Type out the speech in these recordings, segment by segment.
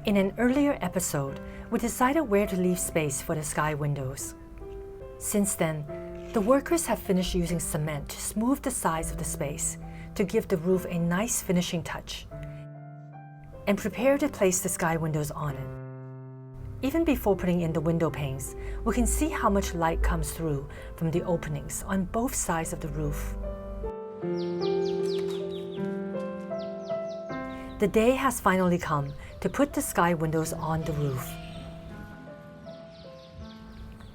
In an earlier episode, we decided where to leave space for the sky windows. Since then, the workers have finished using cement to smooth the sides of the space to give the roof a nice finishing touch and prepare to place the sky windows on it. Even before putting in the window panes, we can see how much light comes through from the openings on both sides of the roof. The day has finally come to put the sky windows on the roof.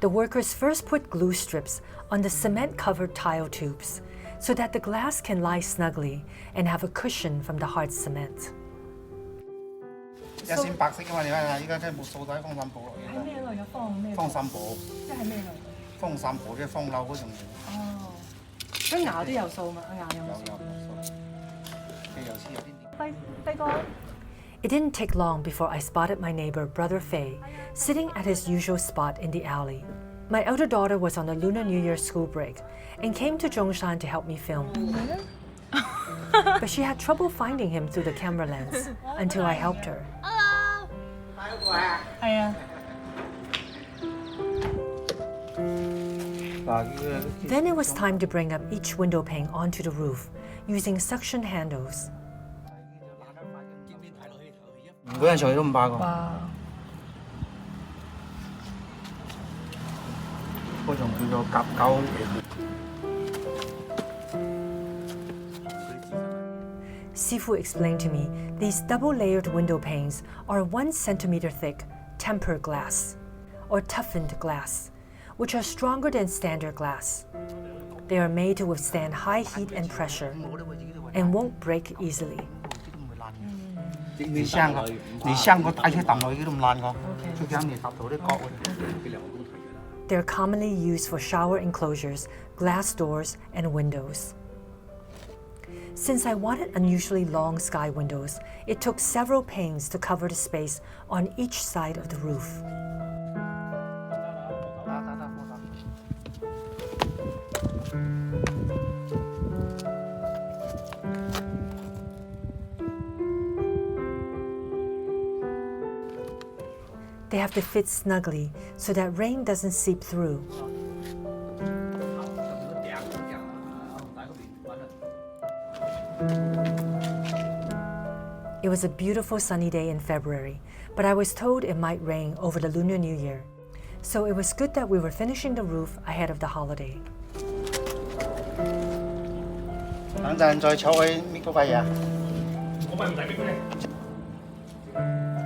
The workers first put glue strips on the cement-covered tile tubes so that the glass can lie snugly and have a cushion from the hard cement. 一線白色嘅嘛，你睇下，依家真係冇掃底風傘布落嘅。喺咩類嘅放咩？風傘布，即係咩類？風傘布即係風褸嗰種。哦，咁牙都有數嘛？牙有冇數？有黐有啲。輝哥。It didn't take long before I spotted my neighbor, Brother Fei, sitting at his usual spot in the alley. My elder daughter was on the Lunar New Year school break and came to Zhongshan to help me film. But she had trouble finding him through the camera lens until I helped her. Hello. 係啊。Then it was time to bring up each window pane onto the roof using suction handles. 每人上去都500個。嗰種叫做夾膠。Sifu explained to me these double-layered window panes are 1 centimeter thick tempered glass, or toughened glass, which are stronger than standard glass. They are made to withstand high heat and pressure and won't break easily. 你生個帶出揼落去都唔爛個，最緊你揼到啲角。They're commonly used for shower enclosures, glass doors, and windows. Since I wanted unusually long sky windows, it took several panes to cover the space on each side of the roof. They have to fit snugly so that rain doesn't seep through. It was a beautiful sunny day in February, but I was told it might rain over the Lunar New Year. So it was good that we were finishing the roof ahead of the holiday. 等陣再坐去搣嗰塊嘢。我咪唔使搣佢哋。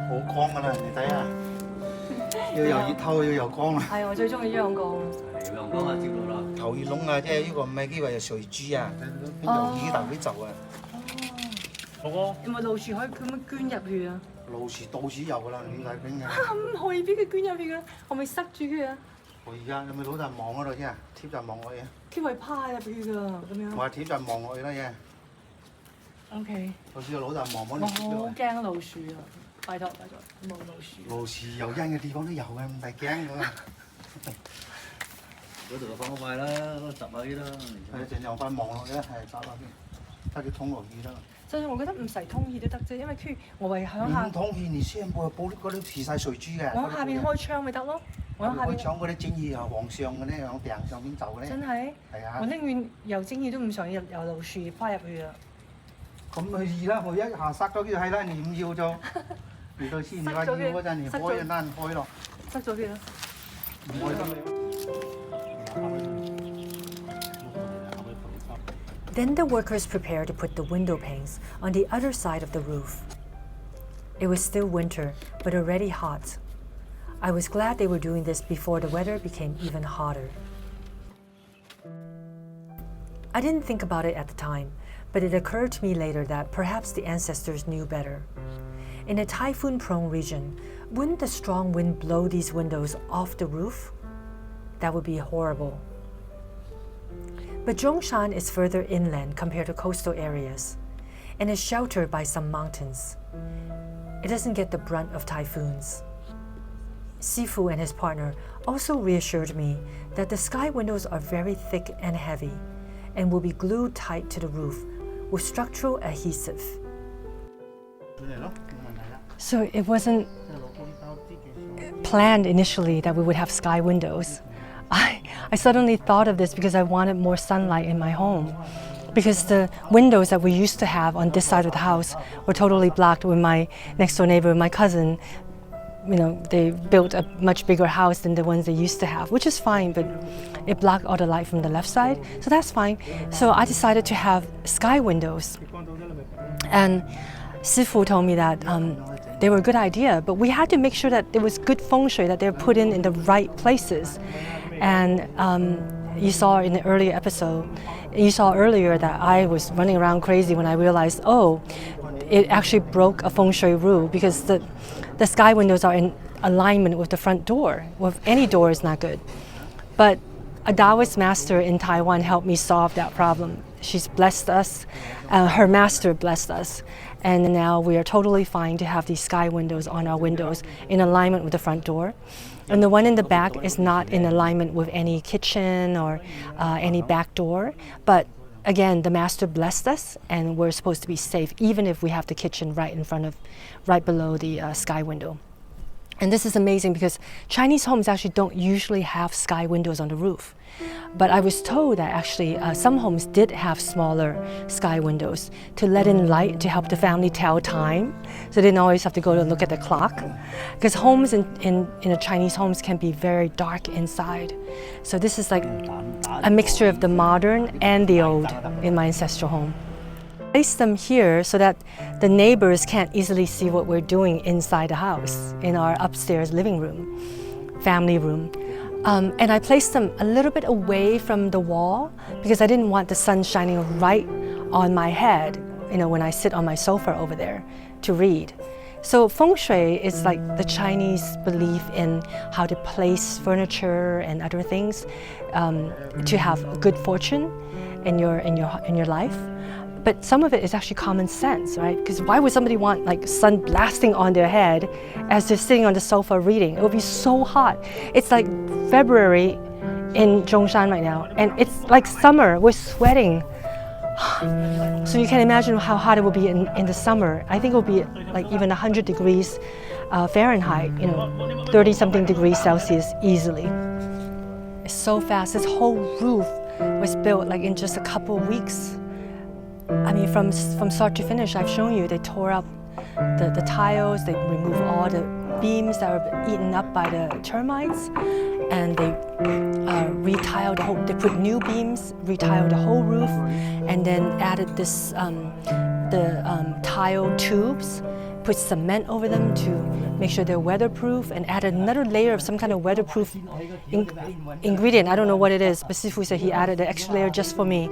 好光㗎啦，你睇下。要又熱透又有光啊！係我最中意陽光。陽光啊，照到啦。頭熱窿啊，即係呢個咩機位就水珠啊，邊度耳頭啲皺啊。哥哥，有冇老鼠可以咁樣捐入去啊？老鼠到處有㗎啦，亂晒邊㗎。唔可以俾佢捐入去㗎，可唔可以塞住佢啊？我而家有冇攞陣望嗰度先啊？貼陣望落去啊！佢會趴入去㗎，咁樣。我話貼陣望落去啦，嘢。OK。我試過攞陣望嗰度。我好驚老鼠啊！拜託，冇老鼠。老鼠有因嘅地方都有嘅，唔使驚㗎。嗰度就放塊啦，嗰集下啲啦。係盡量塊望落去啦，係集下先，得啲通落去啦。就算我覺得唔使通氣都得啫，因為我係響下。唔通氣，你先冇玻璃嗰啲黐晒水珠嘅。我喺下邊開窗咪得咯。我喺下邊。開窗嗰啲蒸汽係往上嘅咧，向頂上邊走嘅咧。真係。係啊。我寧願有蒸汽都唔想有老鼠趴入去啊。咁佢易啦，我一下塞咗佢就係啦，你唔要就。你到先，你話要嗰陣，你開就難開咯。塞咗佢啦。唔開得。Then the workers prepared to put the window panes on the other side of the roof. It was still winter, but already hot. I was glad they were doing this before the weather became even hotter. I didn't think about it at the time, but it occurred to me later that perhaps the ancestors knew better. In a typhoon-prone region, wouldn't the strong wind blow these windows off the roof? That would be horrible. But Zhongshan is further inland compared to coastal areas, and is sheltered by some mountains. It doesn't get the brunt of typhoons. Sifu and his partner also reassured me that the sky windows are very thick and heavy, and will be glued tight to the roof with structural adhesive. So it wasn't planned initially that we would have sky windows. I suddenly thought of this because I wanted more sunlight in my home. Because the windows that we used to have on this side of the house were totally blocked with my next door neighbor, my cousin. You know, they built a much bigger house than the ones they used to have, which is fine, but it blocked all the light from the left side, so that's fine. So I decided to have sky windows. And Sifu told me that they were a good idea, but we had to make sure that it was good feng shui, that they were put in the right places. And you saw in the earlier episode, you saw earlier that I was running around crazy when I realized, oh, it actually broke a feng shui rule because the sky windows are in alignment with the front door. With any door is not good. But a Taoist master in Taiwan helped me solve that problem. She's blessed us, her master blessed us, and now we are totally fine to have these sky windows on our windows in alignment with the front door. And the one in the back is not in alignment with any kitchen or any back door. But again, the master blessed us and we're supposed to be safe even if we have the kitchen right below the sky window. And this is amazing because Chinese homes actually don't usually have sky windows on the roof. But I was told that actually some homes did have smaller sky windows to let in light to help the family tell time. So they didn't always have to go to look at the clock. Because homes in the Chinese homes can be very dark inside. So this is like a mixture of the modern and the old in my ancestral home. I placed them here so that the neighbors can't easily see what we're doing inside the house, in our upstairs living room, family room. And I placed them a little bit away from the wall because I didn't want the sun shining right on my head, you know, when I sit on my sofa over there to read. So feng shui is like the Chinese belief in how to place furniture and other things to have good fortune in your life. But some of it is actually common sense, right? Because why would somebody want like sun blasting on their head as they're sitting on the sofa reading? It would be so hot. It's like February in Zhongshan right now, and it's like summer. We're sweating. So you can imagine how hot it will be in the summer. I think it will be like even 100 degrees Fahrenheit, you know, 30-something degrees Celsius easily. It's so fast. This whole roof was built like in just a couple of weeks. I mean, from start to finish, I've shown you, they tore up the tiles, they removed all the beams that were eaten up by the termites, and they retiled the whole, they put new beams, retiled the whole roof, and then added this, tile tubes, put cement over them to make sure they're weatherproof, and added another layer of some kind of weatherproof ingredient. I don't know what it is, but Sifu said he added an extra layer just for me.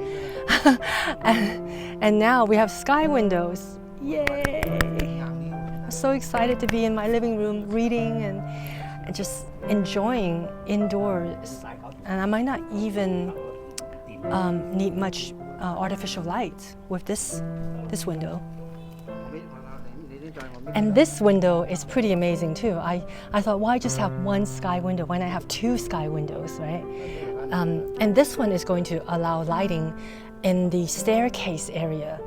and now we have sky windows. Yay! I'm so excited to be in my living room reading and just enjoying indoors. And I might not even need much artificial light with this window. And this window is pretty amazing too. I thought, why just have one sky window? Why not have two sky windows, right? And this one is going to allow lighting in the staircase area.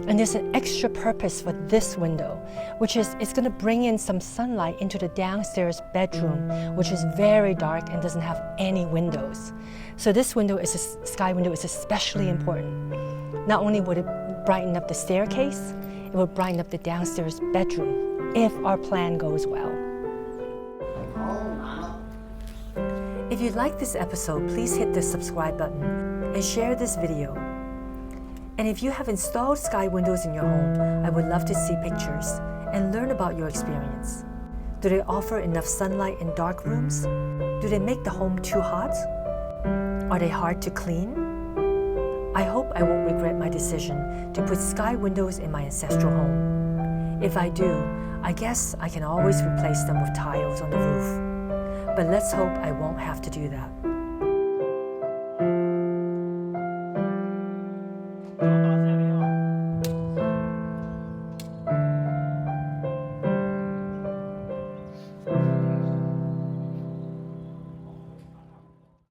And there's an extra purpose for this window, which is it's going to bring in some sunlight into the downstairs bedroom, which is very dark and doesn't have any windows. So this window, sky window, is especially important. Not only would it brighten up the staircase, it will brighten up the downstairs bedroom if our plan goes well. If you like this episode, please hit the subscribe button and share this video. And if you have installed sky windows in your home, I would love to see pictures and learn about your experience. Do they offer enough sunlight in dark rooms? Do they make the home too hot? Are they hard to clean? I hope I won't regret my decision to put sky windows in my ancestral home. If I do, I guess I can always replace them with tiles on the roof. But let's hope I won't have to do that.